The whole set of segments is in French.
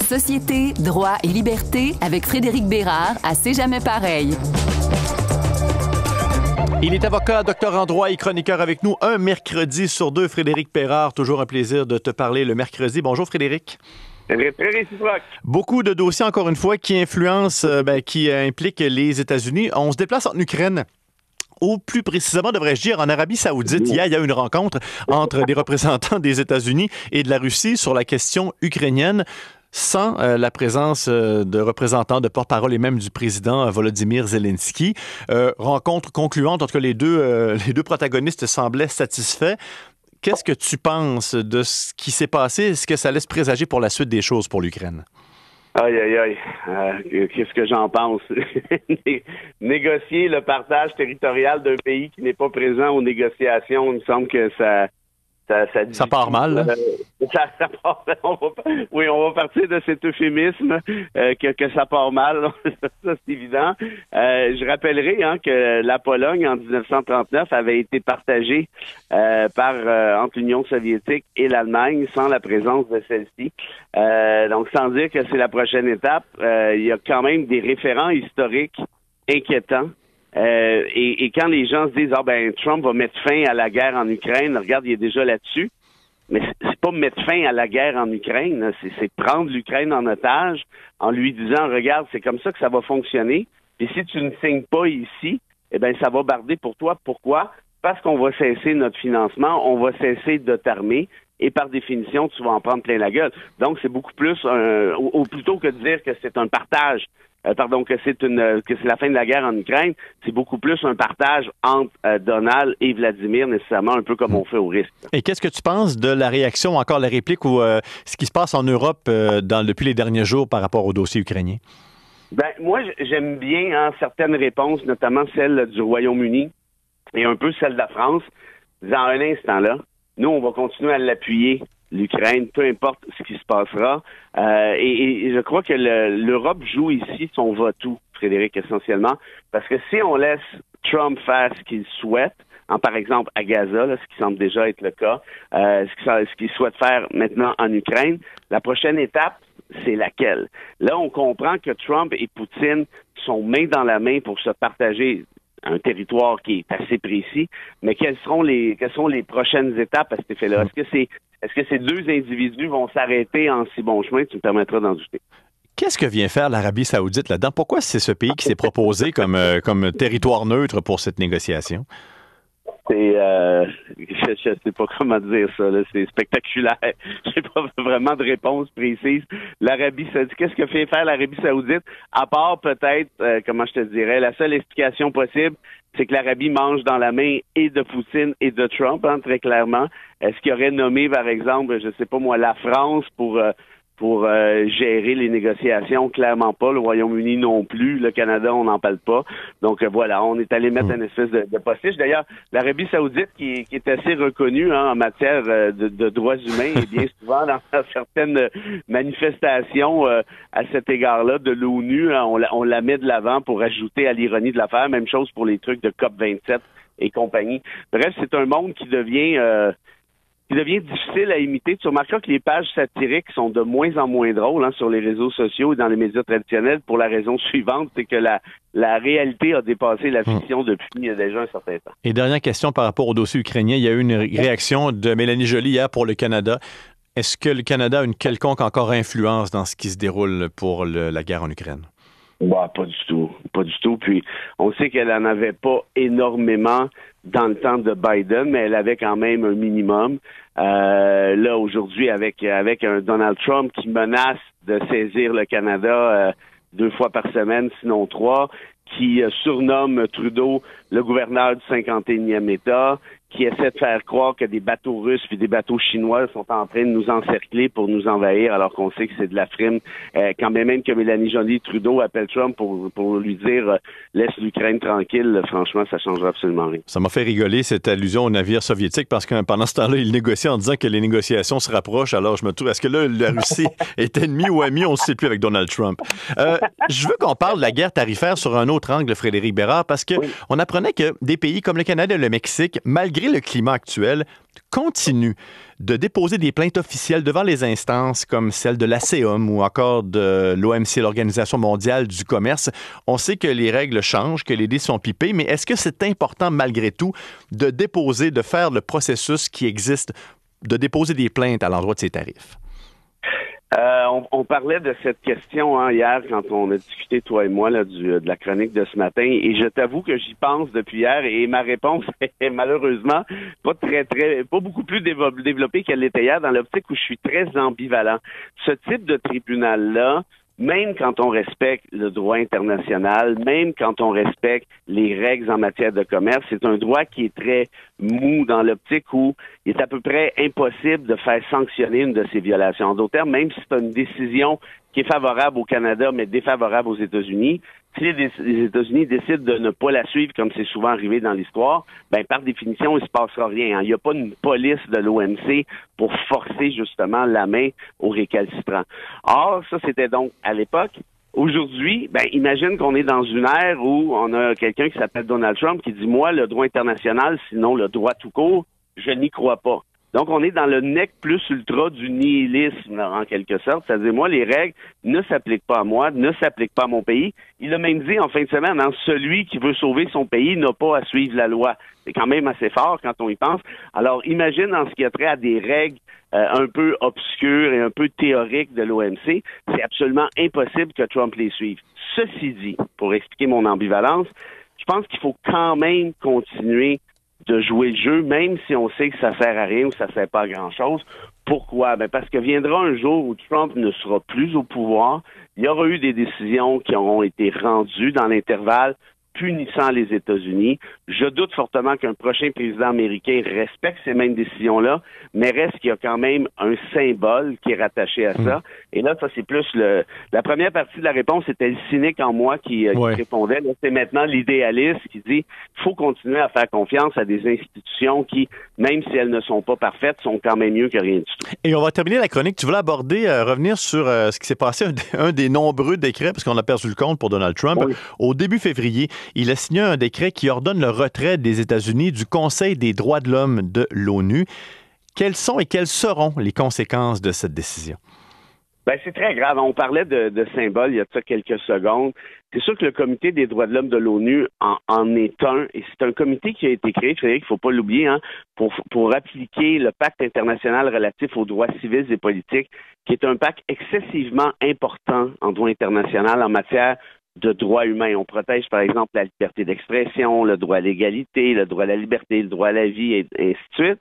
Société, droit et liberté avec Frédéric Bérard à C'est jamais pareil. Il est avocat, docteur en droit et chroniqueur avec nous un mercredi sur deux. Frédéric Bérard, toujours un plaisir de te parler le mercredi. Bonjour Frédéric. Très réciproque. Beaucoup de dossiers, encore une fois, qui influencent, qui impliquent les États-Unis. On se déplace en Ukraine. Ou plus précisément, devrais-je dire, en Arabie Saoudite. Hier, il y a eu une rencontre entre des représentants des États-Unis et de la Russie sur la question ukrainienne, sans la présence de représentants, de porte-parole et même du président Volodymyr Zelensky. Rencontre concluante, en tout cas, les deux protagonistes semblaient satisfaits. Qu'est-ce que tu penses de ce qui s'est passé? Est-ce que ça laisse présager pour la suite des choses pour l'Ukraine? Aïe, aïe, aïe. Qu'est-ce que j'en pense? Négocier le partage territorial d'un pays qui n'est pas présent aux négociations, il me semble que ça part mal, là? Ça part, on va partir de cet euphémisme que ça part mal. Ça, c'est évident. Je rappellerai que la Pologne, en 1939, avait été partagée entre l'Union soviétique et l'Allemagne sans la présence de celle-ci. Donc, sans dire que c'est la prochaine étape, il y a quand même des référents historiques inquiétants. Et quand les gens se disent Trump va mettre fin à la guerre en Ukraine, regarde, il est déjà là-dessus. Mais c'est pas mettre fin à la guerre en Ukraine, là. C'est prendre l'Ukraine en otage en lui disant regarde, c'est comme ça que ça va fonctionner. Et si tu ne signes pas ici, ça va barder pour toi. Pourquoi? Parce qu'on va cesser notre financement, on va cesser de t'armer. Et par définition, tu vas en prendre plein la gueule. Donc, c'est beaucoup plus plutôt que de dire que c'est un partage, que c'est la fin de la guerre en Ukraine, c'est beaucoup plus un partage entre Donald et Vladimir, nécessairement, un peu comme on fait au risque. Et qu'est-ce que tu penses de la réaction, encore la réplique, ou ce qui se passe en Europe depuis les derniers jours par rapport au dossier ukrainien? Moi, j'aime bien certaines réponses, notamment celle du Royaume-Uni et un peu celle de la France, disant un instant là, nous, on va continuer à l'appuyer, l'Ukraine, peu importe ce qui se passera. Et je crois que l'Europe joue ici son va-tout, Frédéric, essentiellement, parce que si on laisse Trump faire ce qu'il souhaite, par exemple à Gaza, là, ce qui semble déjà être le cas, ce qu'il souhaite faire maintenant en Ukraine, la prochaine étape, c'est laquelle? Là, on comprend que Trump et Poutine sont main dans la main pour se partager un territoire qui est assez précis, mais quelles sont les prochaines étapes à cet effet-là? Est-ce que ces deux individus vont s'arrêter en si bon chemin? Tu me permettras d'en douter. Qu'est-ce que vient faire l'Arabie Saoudite là-dedans? Pourquoi c'est ce pays qui s'est proposé comme territoire neutre pour cette négociation? Je sais pas comment dire ça, là. C'est spectaculaire. J'ai pas vraiment de réponse précise. L'Arabie Saoudite, qu'est-ce que fait faire l'Arabie Saoudite? À part peut-être, comment je te dirais, la seule explication possible, c'est que l'Arabie mange dans la main et de Poutine et de Trump, très clairement. Est-ce qu'il aurait nommé, par exemple, je sais pas moi, la France pour gérer les négociations? Clairement pas. Le Royaume-Uni non plus. Le Canada, on n'en parle pas. Donc voilà, on est allé mettre une espèce de postiche. D'ailleurs, l'Arabie Saoudite, qui est assez reconnue en matière de droits humains, et bien souvent dans certaines manifestations à cet égard-là de l'ONU, on la met de l'avant pour ajouter à l'ironie de l'affaire. Même chose pour les trucs de COP27 et compagnie. Bref, c'est un monde qui devient difficile à imiter. Tu remarqueras que les pages satiriques sont de moins en moins drôles sur les réseaux sociaux et dans les médias traditionnels pour la raison suivante, c'est que la réalité a dépassé la fiction depuis déjà un certain temps. Et dernière question par rapport au dossier ukrainien, il y a eu une réaction de Mélanie Joly hier pour le Canada. Est-ce que le Canada a une quelconque encore influence dans ce qui se déroule pour la guerre en Ukraine? Pas du tout. Pas du tout. Puis, on sait qu'elle n'en avait pas énormément dans le temps de Biden, mais elle avait quand même un minimum. Là, aujourd'hui, avec un Donald Trump qui menace de saisir le Canada 2 fois par semaine, sinon 3, qui surnomme Trudeau le gouverneur du 51e État, qui essaie de faire croire que des bateaux russes puis des bateaux chinois sont en train de nous encercler pour nous envahir, alors qu'on sait que c'est de la frime. Quand même que Mélanie Joly Trudeau appelle Trump pour lui dire laisse l'Ukraine tranquille, franchement, ça changera absolument rien. Ça m'a fait rigoler cette allusion au navire soviétique parce que pendant ce temps-là, il négociait en disant que les négociations se rapprochent. Alors je me trouve, est-ce que là, la Russie est ennemie ou amie? On ne sait plus avec Donald Trump. Je veux qu'on parle de la guerre tarifaire sur un autre angle, Frédéric Bérard, parce que on apprenait que des pays comme le Canada et le Mexique, malgré le climat actuel, continuent de déposer des plaintes officielles devant les instances comme celle de l'ASEOM ou encore de l'OMC, l'Organisation mondiale du commerce. On sait que les règles changent, que les dés sont pipés, mais est-ce que c'est important malgré tout de déposer, de faire le processus qui existe, de déposer des plaintes à l'endroit de ces tarifs? On parlait de cette question hier quand on a discuté, toi et moi, là, de la chronique de ce matin, et je t'avoue que j'y pense depuis hier, et ma réponse est malheureusement pas beaucoup plus développée qu'elle l'était hier, dans l'optique où je suis très ambivalent. Ce type de tribunal-là, même quand on respecte le droit international, même quand on respecte les règles en matière de commerce, c'est un droit qui est très mou dans l'optique où il est à peu près impossible de faire sanctionner une de ces violations. En d'autres termes, même si c'est une décision qui est favorable au Canada, mais défavorable aux États-Unis, si les États-Unis décident de ne pas la suivre, comme c'est souvent arrivé dans l'histoire, ben par définition, il se passera rien. Il n'y a pas une police de l'OMC pour forcer justement la main aux récalcitrants. Or, ça, c'était donc à l'époque. Aujourd'hui, ben imagine qu'on est dans une ère où on a quelqu'un qui s'appelle Donald Trump qui dit « Moi, le droit international, sinon le droit tout court, je n'y crois pas ». Donc, on est dans le nec plus ultra du nihilisme, en quelque sorte. C'est-à-dire, moi, les règles ne s'appliquent pas à moi, ne s'appliquent pas à mon pays. Il a même dit en fin de semaine, celui qui veut sauver son pays n'a pas à suivre la loi. C'est quand même assez fort quand on y pense. Alors, imagine en ce qui a trait à des règles un peu obscures et un peu théoriques de l'OMC, c'est absolument impossible que Trump les suive. Ceci dit, pour expliquer mon ambivalence, je pense qu'il faut quand même continuer de jouer le jeu, même si on sait que ça sert à rien ou ça sert pas à grand-chose. Pourquoi? Ben parce que viendra un jour où Trump ne sera plus au pouvoir. Il y aura eu des décisions qui auront été rendues dans l'intervalle punissant les États-Unis. Je doute fortement qu'un prochain président américain respecte ces mêmes décisions-là, mais reste qu'il y a quand même un symbole qui est rattaché à ça. Et là, ça, c'est plus la première partie de la réponse, c'était le cynique en moi qui répondait. Là, c'est maintenant l'idéaliste qui dit qu'il faut continuer à faire confiance à des institutions qui, même si elles ne sont pas parfaites, sont quand même mieux que rien du tout. Et on va terminer la chronique. Tu voulais aborder, revenir sur ce qui s'est passé, un des nombreux décrets, parce qu'on a perdu le compte pour Donald Trump. Oui. Au début février, il a signé un décret qui ordonne le retrait des États-Unis du Conseil des droits de l'homme de l'ONU. Quelles sont et quelles seront les conséquences de cette décision? Ben, c'est très grave. On parlait de symboles il y a de ça quelques secondes. C'est sûr que le Comité des droits de l'homme de l'ONU en est un, et c'est un comité qui a été créé, Frédéric, il ne faut pas l'oublier, pour appliquer le pacte international relatif aux droits civils et politiques, qui est un pacte excessivement important en droit international en matière de droits humains. On protège, par exemple, la liberté d'expression, le droit à l'égalité, le droit à la liberté, le droit à la vie, et ainsi de suite.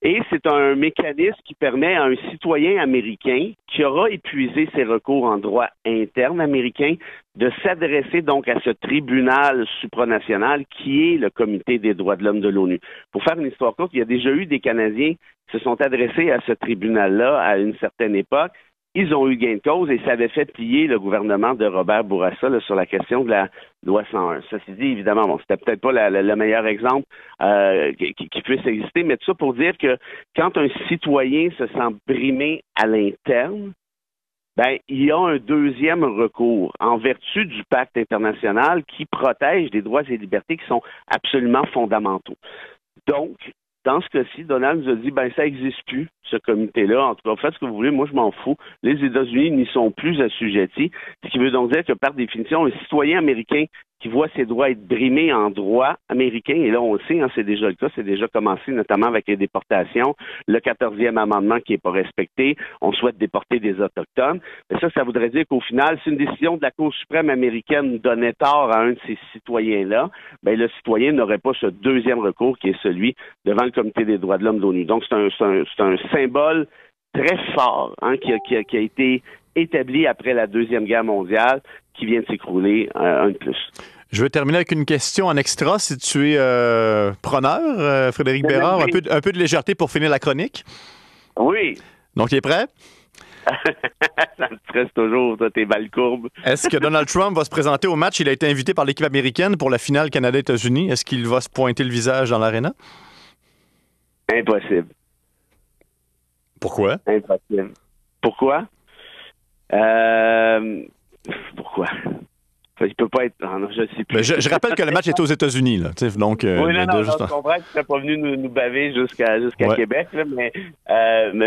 Et c'est un mécanisme qui permet à un citoyen américain qui aura épuisé ses recours en droit interne américain de s'adresser donc à ce tribunal supranational qui est le Comité des droits de l'homme de l'ONU. Pour faire une histoire courte, il y a déjà eu des Canadiens qui se sont adressés à ce tribunal-là à une certaine époque. Ils ont eu gain de cause et ça avait fait plier le gouvernement de Robert Bourassa là, sur la question de la loi 101. Ceci dit, évidemment, bon, c'était peut-être pas le meilleur exemple qui puisse exister, mais tout ça pour dire que quand un citoyen se sent brimé à l'interne, ben, il y a un deuxième recours en vertu du pacte international qui protège des droits et libertés qui sont absolument fondamentaux. Donc, dans ce cas-ci, Donald nous a dit, ben ça n'existe plus, ce comité-là. En tout cas, faites ce que vous voulez, moi je m'en fous. Les États-Unis n'y sont plus assujettis. Ce qui veut donc dire que, par définition, un citoyen américain qui voit ses droits être brimés en droit américain, et là on le sait, c'est déjà le cas, c'est déjà commencé, notamment avec les déportations, le 14e amendement qui n'est pas respecté, on souhaite déporter des Autochtones. Mais ça voudrait dire qu'au final, si une décision de la Cour suprême américaine donnait tort à un de ces citoyens-là, ben le citoyen n'aurait pas ce deuxième recours qui est celui devant le Comité des droits de l'homme de l'ONU. Donc c'est un symbole très fort qui a été établi après la Deuxième Guerre mondiale, qui vient de s'écrouler un de plus. Je veux terminer avec une question en extra, si tu es preneur, Frédéric Bérard. Oui. Un peu de légèreté pour finir la chronique. Oui. Donc, il est prêt? Ça me stresse toujours, toi, tes balles courbes. Est-ce que Donald Trump va se présenter au match? Il a été invité par l'équipe américaine pour la finale Canada-États-Unis. Est-ce qu'il va se pointer le visage dans l'aréna? Impossible. Pourquoi? Impossible. Pourquoi? Pourquoi? Il peut pas être. Non, je sais plus. Ben, je rappelle que le match est aux États-Unis, là. Donc, oui, je comprends que tu serais pas venu nous baver jusqu'à Québec, là, mais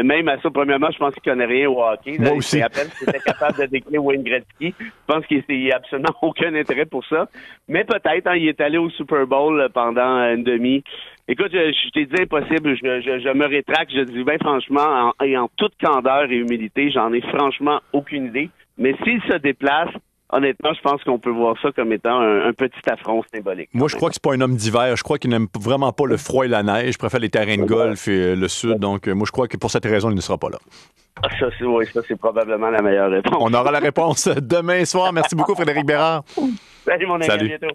même à ça, premièrement, je pense qu'il connaît rien au hockey. Là. Moi aussi. Je rappelle qu'il était capable de décrire Wayne Gretzky. Je pense qu'il n'y a absolument aucun intérêt pour ça. Mais peut-être, il est allé au Super Bowl pendant une demi. Écoute, je t'ai dit impossible, je me rétracte, je dis bien franchement, en toute candeur et humilité, j'en ai franchement aucune idée. Mais s'il se déplace, honnêtement, je pense qu'on peut voir ça comme étant un petit affront symbolique. Moi, je crois que c'est pas un homme d'hiver. Je crois qu'il n'aime vraiment pas le froid et la neige. Je préfère les terrains de golf et le sud. Donc, moi, je crois que pour cette raison, il ne sera pas là. Ça, c'est probablement la meilleure réponse. On aura la réponse demain soir. Merci beaucoup, Frédéric Bérard. Salut, mon ami. Salut. À bientôt.